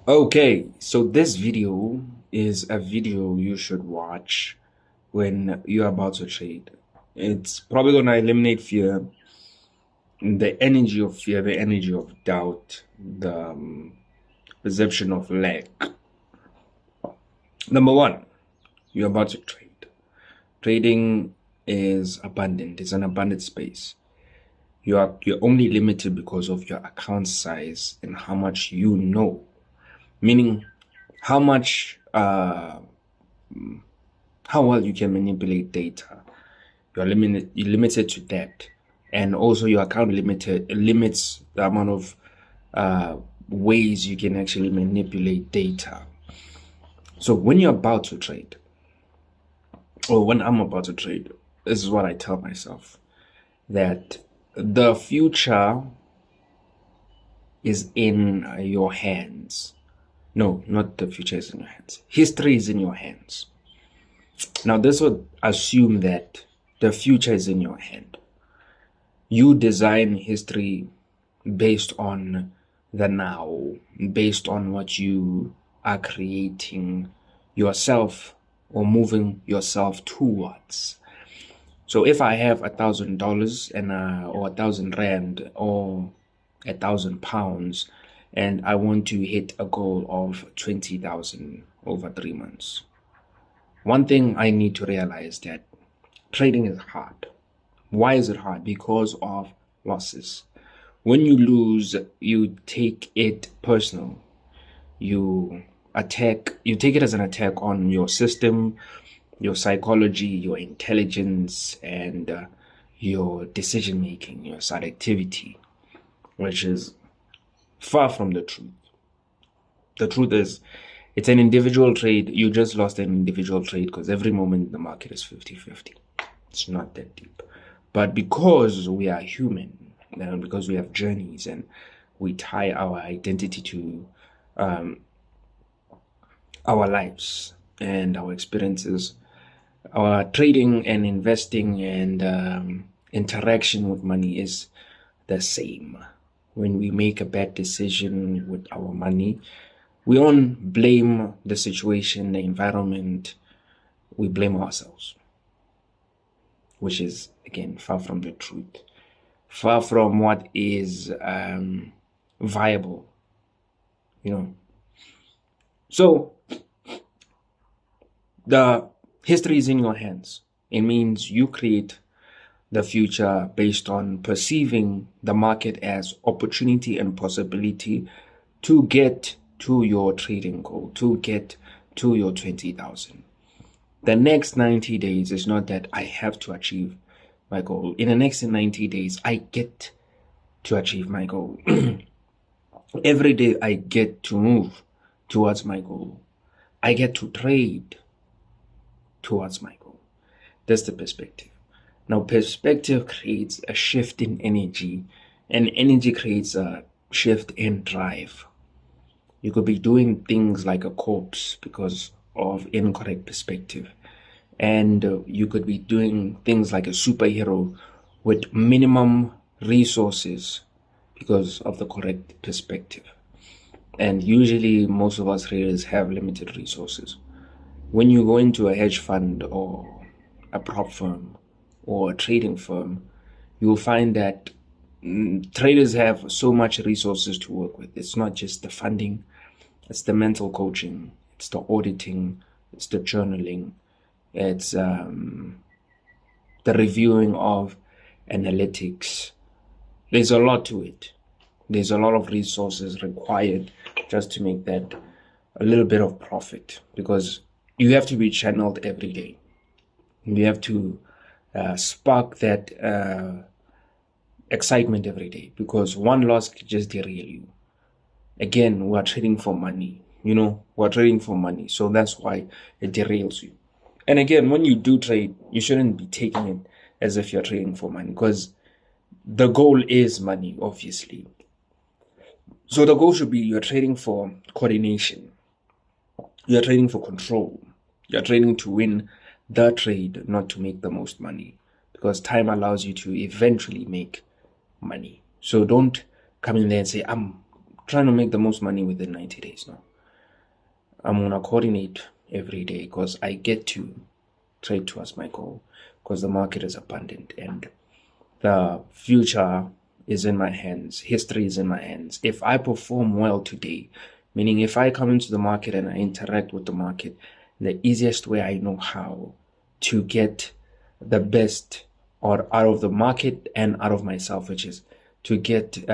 Okay, so this video is a video you should watch when you're about to trade. It's probably going to eliminate fear, the energy of fear, the energy of doubt, the perception of lack. Number one, you're about to trade. Trading is abundant. It's an abundant space. You're only limited because of your account size and how much you know. Meaning, how much, how well you can manipulate data. You're limited to that, and also your account limits the amount of ways you can actually manipulate data. So when you're about to trade, or when I'm about to trade, this is what I tell myself, that the future is in your hands. No, not the future is in your hands. History is in your hands. Now, this would assume that the future is in your hand. You design history based on the now, based on what you are creating yourself or moving yourself towards. So if I have $1,000 and or 1,000 rand or 1,000 pounds, and I want to hit a goal of 20,000 over 3 months, one thing I need to realize that trading is hard. Why is it hard? Because of losses. When you lose, you take it personal. You take it as an attack on your system, your psychology, your intelligence, and your decision making, your subjectivity, which is far from the truth. The truth is, it's an individual trade. You just lost an individual trade because every moment the market is 50-50. It's not that deep. But because we are human, and because we have journeys and we tie our identity to our lives and our experiences, our trading and investing and interaction with money is the same. When we make a bad decision with our money, we don't blame the situation, the environment, we blame ourselves, which is, again, far from the truth, far from what is viable, So, the history is in your hands. It means you create the future based on perceiving the market as opportunity and possibility to get to your trading goal, to get to your 20,000. The next 90 days is not that I have to achieve my goal. In the next 90 days, I get to achieve my goal. Every day I get to move towards my goal. I get to trade towards my goal. That's the perspective. Now, perspective creates a shift in energy, and energy creates a shift in drive. You could be doing things like a corpse because of incorrect perspective. And you could be doing things like a superhero with minimum resources because of the correct perspective. And usually most of us traders have limited resources. When you go into a hedge fund or a prop firm or a trading firm, you'll find that traders have so much resources to work with. It's not just the funding, it's the mental coaching, it's the auditing, it's the journaling, it's the reviewing of analytics. There's a lot to it. There's a lot of resources required just to make that a little bit of profit, because you have to be channeled every day. You have to spark that excitement every day, because one loss could just derail you. Again, we're trading for money. We're trading for money. So that's why it derails you. And again, when you do trade, you shouldn't be taking it as if you're trading for money, because the goal is money, obviously. So the goal should be you're trading for coordination. You're trading for control. You're trading to win the trade, not to make the most money, because time allows you to eventually make money. So don't come in there and say, I'm trying to make the most money within 90 days. No. I'm gonna coordinate every day because I get to trade towards my goal because the market is abundant and the future is in my hands. History is in my hands. If I perform well today, meaning if I come into the market and I interact with the market, the easiest way I know how to get the best or out of the market and out of myself, which is to get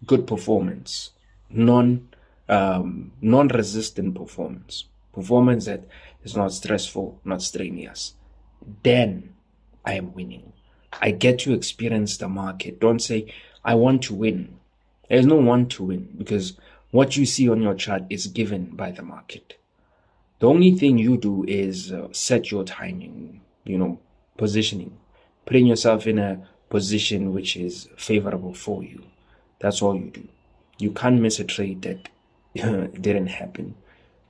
good performance, non-resistant performance that is not stressful, not strenuous, then I am winning. I get to experience the market. Don't say, I want to win. There's no want to win because what you see on your chart is given by the market. The only thing you do is set your timing, positioning, putting yourself in a position which is favorable for you. That's all you do. You can't miss a trade that didn't happen.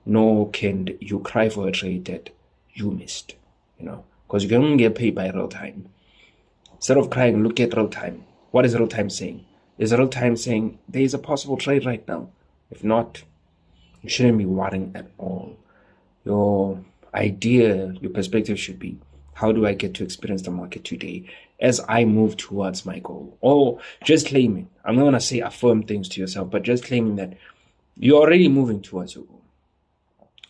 Nor can you cry for a trade that you missed, because you can only get paid by real time. Instead of crying, look at real time. What is real time saying? Is real time saying there is a possible trade right now? If not, you shouldn't be worrying at all. Your idea, your perspective should be, how do I get to experience the market today as I move towards my goal? Or just claiming, I'm not going to say affirm things to yourself, but just claiming that you're already moving towards your goal.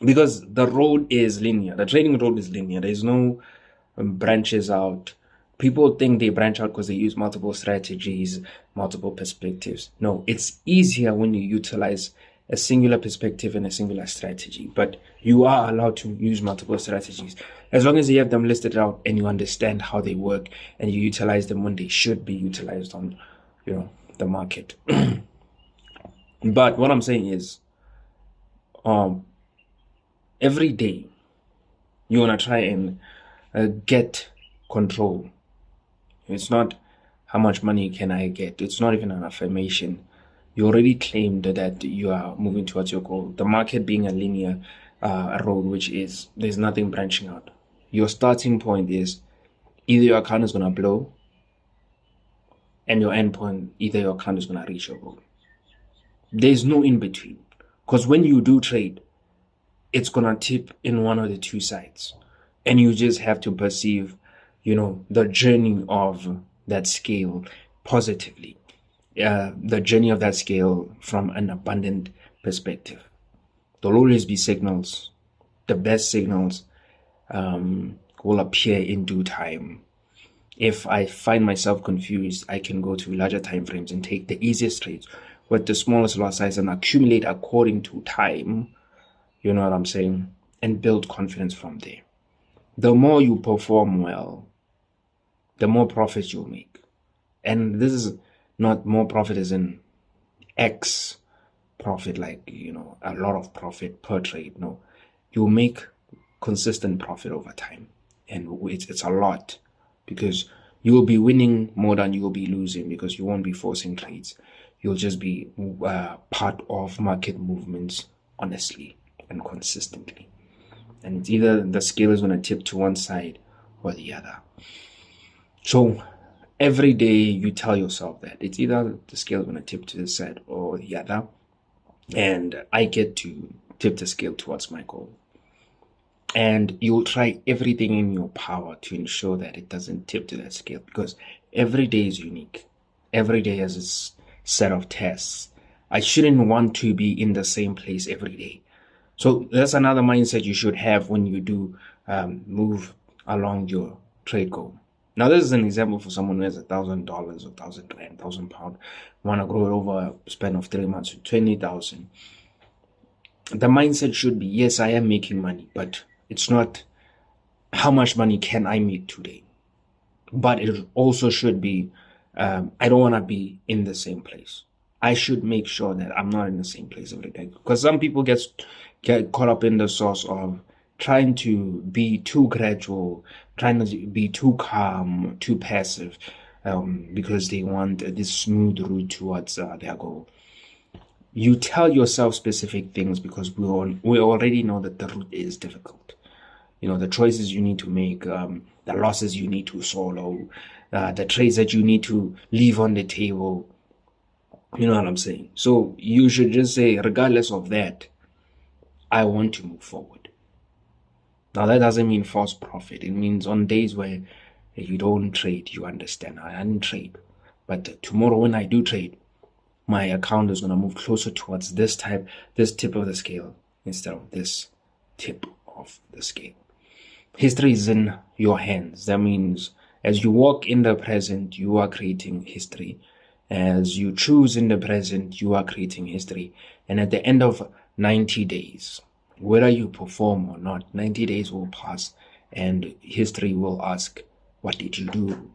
Because the road is linear. The trading road is linear. There's no branches out. People think they branch out because they use multiple strategies, multiple perspectives. No, it's easier when you utilize a singular perspective and a singular strategy. But you are allowed to use multiple strategies as long as you have them listed out and you understand how they work and you utilize them when they should be utilized on, the market. But what I'm saying is, every day you want to try and get control. It's not how much money can I get. It's not even an affirmation. You already claimed that you are moving towards your goal. The market being a linear road, which is there's nothing branching out. Your starting point is either your account is going to blow and your end point, either your account is going to reach your goal. There's no in between. Because when you do trade, it's going to tip in one of the two sides. And you just have to perceive, the journey of that scale positively. The journey of that scale from an abundant perspective. There'll always be signals. The best signals will appear in due time. If I find myself confused, I can go to larger time frames and take the easiest trades with the smallest lot size and accumulate according to time. You know what I'm saying? And build confidence from there. The more you perform well, the more profits you'll make. And this is not more profit as in X profit, like, a lot of profit per trade. No, you'll make consistent profit over time. And it's a lot because you'll be winning more than you'll be losing because you won't be forcing trades. You'll just be part of market movements honestly and consistently. And it's either the scale is going to tip to one side or the other. So every day you tell yourself that it's either the scale is going to tip to this side or the other. And I get to tip the scale towards my goal. And you'll try everything in your power to ensure that it doesn't tip to that scale because every day is unique. Every day has its set of tests. I shouldn't want to be in the same place every day. So that's another mindset you should have when you do move along your trade goal. Now, this is an example for someone who has $1,000 or 1,000 rand, 1,000 pound, want to grow it over a span of 3 months to 20,000. The mindset should be, yes, I am making money, but it's not how much money can I make today. But it also should be, I don't want to be in the same place. I should make sure that I'm not in the same place every day. Because some people get caught up in the source of trying to be too gradual, trying to be too calm, too passive, because they want this smooth route towards their goal. You tell yourself specific things because we already know that the route is difficult. The choices you need to make, the losses you need to swallow, the trades that you need to leave on the table. You know what I'm saying? So you should just say, regardless of that, I want to move forward. Now, that doesn't mean false profit. It means on days where you don't trade, you understand, I didn't trade. But tomorrow when I do trade, my account is going to move closer towards this tip of the scale instead of this tip of the scale. History is in your hands. That means as you walk in the present, you are creating history. As you choose in the present, you are creating history. And at the end of 90 days, whether you perform or not, 90 days will pass and history will ask, what did you do?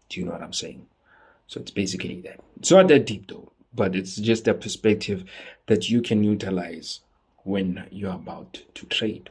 Do you know what I'm saying? So it's basically that. It's not that deep though, but it's just a perspective that you can utilize when you're about to trade.